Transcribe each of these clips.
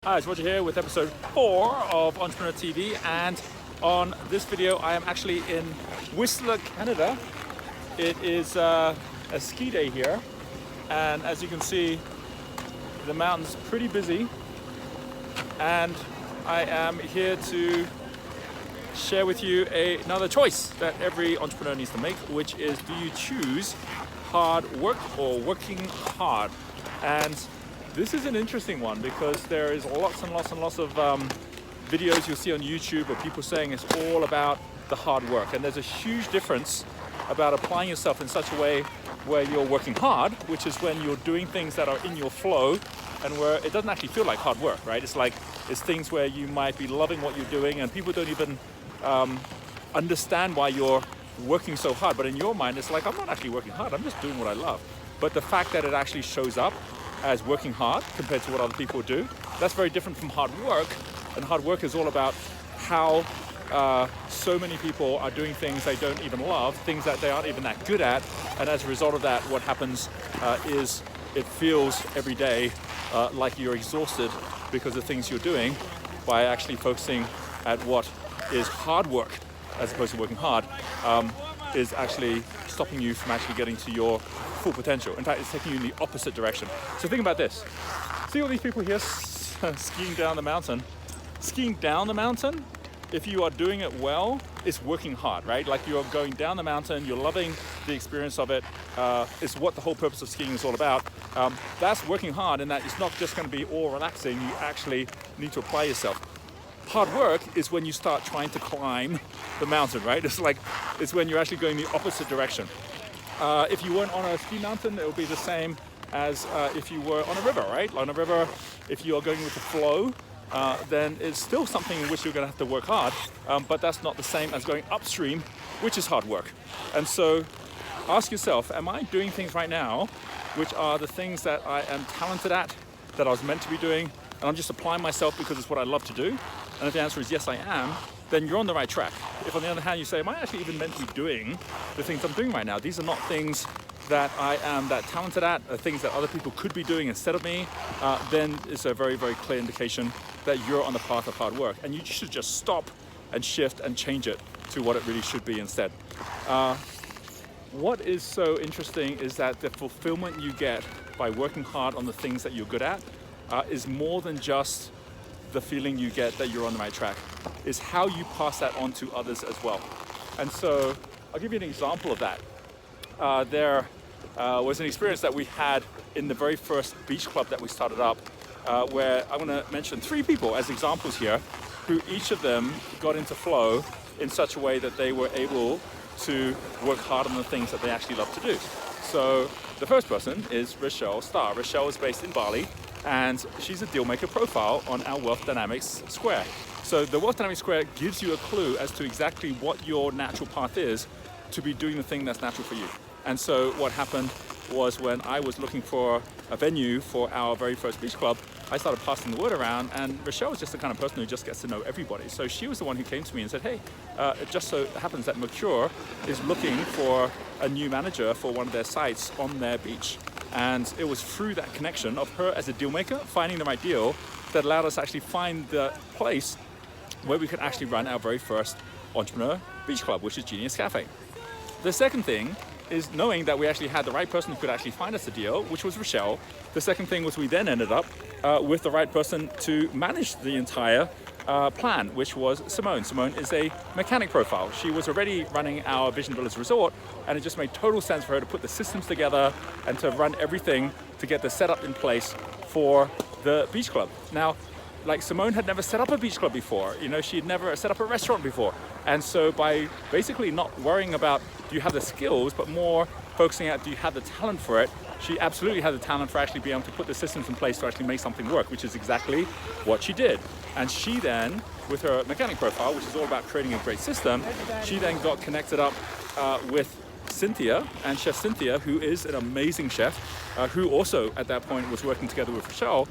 Hi, it's Roger here with episode 4 of Entrepreneur TV, and on this video I am actually in Whistler, Canada. It is a ski day here, and as you can see, the mountain's pretty busy, and I am here to share with you another choice that every entrepreneur needs to make, which is, do you choose hard work or working hard? And this is an interesting one because there is lots and lots and lots of videos you'll see on YouTube of people saying it's all about the hard work, and there's a huge difference about applying yourself in such a way where you're working hard, which is when you're doing things that are in your flow and where it doesn't actually feel like hard work, right? It's things where you might be loving what you're doing and people don't even understand why you're working so hard, but in your mind it's like, I'm not actually working hard, I'm just doing what I love. But the fact that it actually shows up as working hard compared to what other people do, that's very different from hard work. And hard work is all about how so many people are doing things they don't even love, things that they aren't even that good at, and as a result of that, what happens is it feels every day like you're exhausted because of things you're doing. By actually focusing at what is hard work as opposed to working hard, is actually stopping you from actually getting to your full potential. In fact, it's taking you in the opposite direction. So think about this. See all these people here skiing down the mountain? Skiing down the mountain, if you are doing it well, it's working hard, right? Like you're going down the mountain, you're loving the experience of it. It's what the whole purpose of skiing is all about. That's working hard, and that it's not just going to be all relaxing. You actually need to apply yourself. Hard work is when you start trying to climb the mountain, right? It's when you're actually going the opposite direction. If you weren't on a ski mountain, it would be the same as if you were on a river, right? On a river, if you are going with the flow, then it's still something in which you're going to have to work hard, but that's not the same as going upstream, which is hard work. And so ask yourself, am I doing things right now which are the things that I am talented at, that I was meant to be doing, and I'm just applying myself because it's what I love to do? And if the answer is yes, I am, then you're on the right track. If on the other hand you say, am I actually even meant to be doing the things I'm doing right now? These are not things that I am that talented at, things that other people could be doing instead of me, then it's a very, very clear indication that you're on the path of hard work. And you should just stop and shift and change it to what it really should be instead. What is so interesting is that the fulfillment you get by working hard on the things that you're good at is more than just the feeling you get that you're on the right track. Is how you pass that on to others as well. And so I'll give you an example of that. There was an experience that we had in the very first beach club that we started up, where I'm going to mention 3 people as examples here, who each of them got into flow in such a way that they were able to work hard on the things that they actually love to do. So the first person is Rochelle Starr. Rochelle is based in Bali, and she's a deal maker profile on our Wealth Dynamics Square. So the Wealth Dynamics Square gives you a clue as to exactly what your natural path is to be doing the thing that's natural for you. And so what happened was, when I was looking for a venue for our very first beach club, I started passing the word around, and Rochelle was just the kind of person who just gets to know everybody. So she was the one who came to me and said, hey, it just so happens that Mercure is looking for a new manager for one of their sites on their beach. And it was through that connection of her as a deal maker, finding the right deal, that allowed us to actually find the place where we could actually run our very first entrepreneur beach club, which is Genius Cafe. The second thing is knowing that we actually had the right person who could actually find us a deal, which was Rochelle. The second thing was we then ended up with the right person to manage the entire plan, which was Simone. Simone is a mechanic profile. She was already running our Vision Villas Resort, and it just made total sense for her to put the systems together and to run everything to get the setup in place for the beach club. Now, like, Simone had never set up a beach club before. She'd never set up a restaurant before. And so by basically not worrying about, do you have the skills, but more focusing on, do you have the talent for it? She absolutely had the talent for actually being able to put the systems in place to actually make something work, which is exactly what she did. And she then, with her mechanic profile, which is all about creating a great system, she then got connected up with Cynthia, and Chef Cynthia, who is an amazing chef, who also at that point was working together with Rochelle,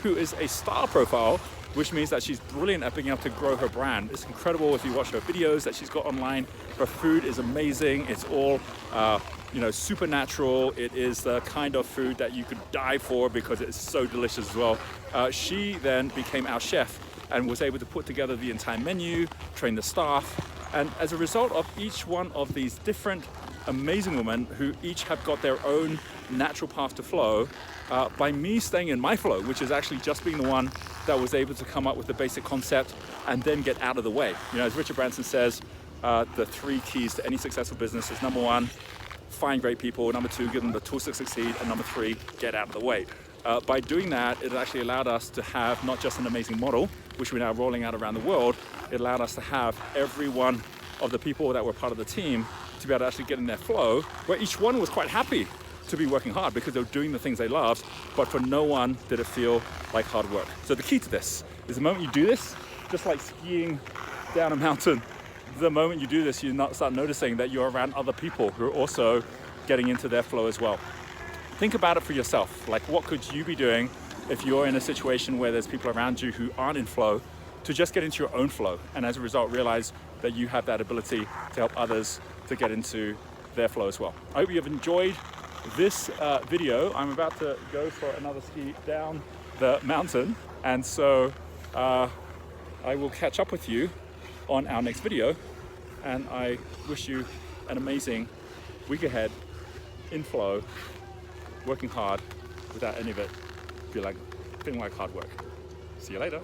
who is a star profile, which means that she's brilliant at being able to grow her brand. It's incredible if you watch her videos that she's got online. Her food is amazing. It's all supernatural. It is the kind of food that you could die for because it's so delicious as well. She then became our chef and was able to put together the entire menu, train the staff, and as a result of each one of these different amazing women who each have got their own natural path to flow, by me staying in my flow, which is actually just being the one that was able to come up with the basic concept and then get out of the way. As Richard Branson says, the 3 keys to any successful business is: number 1, find great people; number 2, give them the tools to succeed; and number 3, get out of the way. By doing that, it actually allowed us to have not just an amazing model, which we're now rolling out around the world, it allowed us to have every one of the people that were part of the team to be able to actually get in their flow, where each one was quite happy to be working hard because they were doing the things they loved, but for no one did it feel like hard work. So the key to this is the moment you do this, just like skiing down a mountain, the moment you do this, you start noticing that you're around other people who are also getting into their flow as well. Think about it for yourself. Like, what could you be doing if you're in a situation where there's people around you who aren't in flow, to just get into your own flow, and as a result realize that you have that ability to help others to get into their flow as well. I hope you have enjoyed this video. I'm about to go for another ski down the mountain, and so I will catch up with you on our next video, and I wish you an amazing week ahead in flow, working hard without any of it feeling like hard work. See you later.